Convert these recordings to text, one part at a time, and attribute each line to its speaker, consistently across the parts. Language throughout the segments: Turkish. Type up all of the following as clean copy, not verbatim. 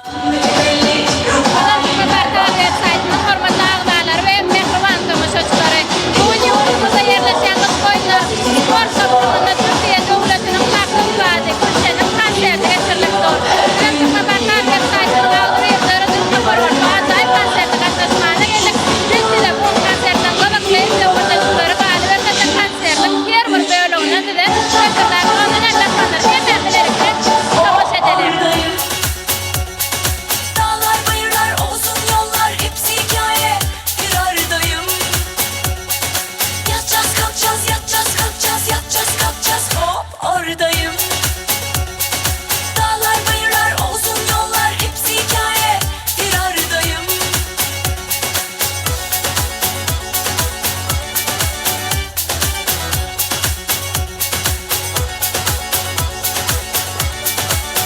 Speaker 1: Hormatly agdalar we mehriban tamaşaçylary, bugün ýurdumyzda ýerleşen Gyzkoýlar sport toplamyna Türkiýe döwletiniň hakly wady köşenin konserti geçirilipdir. Türkmen Bakanlar saýtynyň agdary ýerleri aday konserti gatnaşmana gelip, bizde bu konsertden gabakly döwletçilere bäli berden konsertin her bir bölümine de şaşyrlar ondan ýaklanlar hemmelerine tamaşa edelim.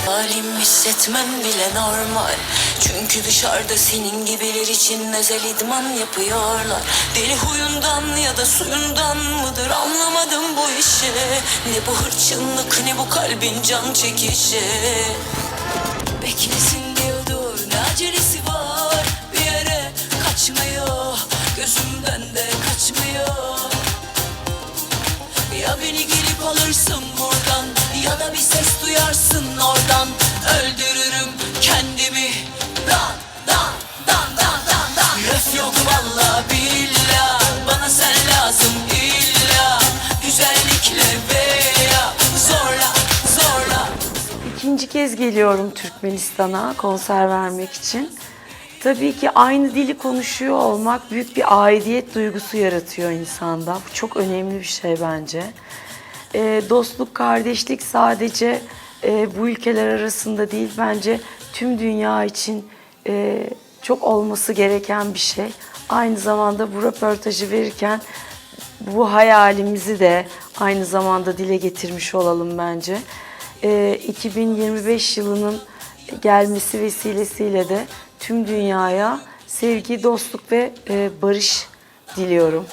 Speaker 2: Halim hissetmem bile normal. Çünkü dışarıda senin gibiler için özel idman yapıyorlar. Deli huyundan ya da suyundan mıdır anlamadım bu işi. Ne bu hırçınlık ne bu kalbin can çekişi. Beklesin diyordur ne acelesi var. Bir yere kaçmıyor, gözümden de kaçmıyor. Ya beni gelip alırsın buradan, ya da bir ses duyarsın oradan. Öldürürüm kendimi. Dan dan dan dan dan dan. Ref yok valla billah, bana sen lazım illa. Güzellikle veya zorla zorla.
Speaker 3: İkinci kez geliyorum Türkmenistan'a konser vermek için. Tabii ki aynı dili konuşuyor olmak büyük bir aidiyet duygusu yaratıyor insanda. Bu çok önemli bir şey bence. Dostluk, kardeşlik sadece bu ülkeler arasında değil, bence tüm dünya için çok olması gereken bir şey. Aynı zamanda bu röportajı verirken bu hayalimizi de aynı zamanda dile getirmiş olalım bence. 2025 yılının gelmesi vesilesiyle de tüm dünyaya sevgi, dostluk ve barış diliyorum.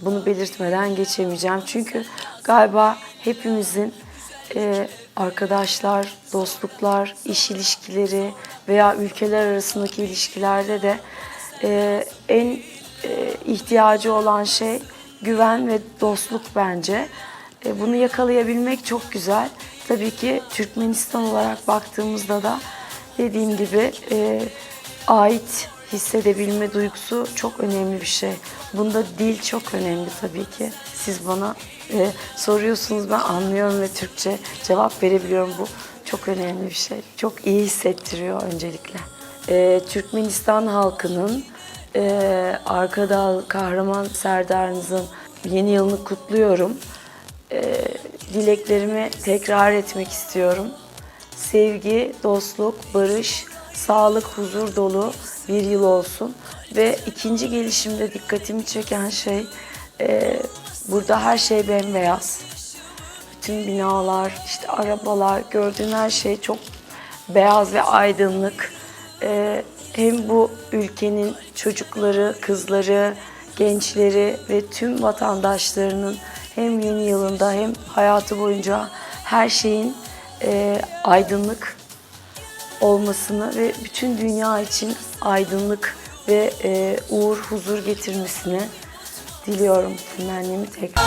Speaker 3: Bunu belirtmeden geçemeyeceğim. Çünkü galiba hepimizin arkadaşlar, dostluklar, iş ilişkileri veya ülkeler arasındaki ilişkilerde de en ihtiyacı olan şey güven ve dostluk bence. Bunu yakalayabilmek çok güzel. Tabii ki Türkmenistan olarak baktığımızda da dediğim gibi ait hissedebilme duygusu çok önemli bir şey. Bunda dil çok önemli tabii ki. Siz bana soruyorsunuz, ben anlıyorum ve Türkçe cevap verebiliyorum. Bu çok önemli bir şey. Çok iyi hissettiriyor öncelikle. Türkmenistan halkının Arkadağ kahraman serdarınızın yeni yılını kutluyorum. Dileklerimi tekrar etmek istiyorum. Sevgi, dostluk, barış, sağlık, huzur dolu bir yıl olsun. Ve ikinci gelişimde dikkatimi çeken şey, burada her şey bembeyaz. Bütün binalar, işte arabalar, gördüğün her şey çok beyaz ve aydınlık. Hem bu ülkenin çocukları, kızları, gençleri ve tüm vatandaşlarının hem yeni yılında hem hayatı boyunca her şeyin aydınlık olmasını ve bütün dünya için aydınlık ve uğur, huzur getirmesini diliyorum. Temennimi tekrar.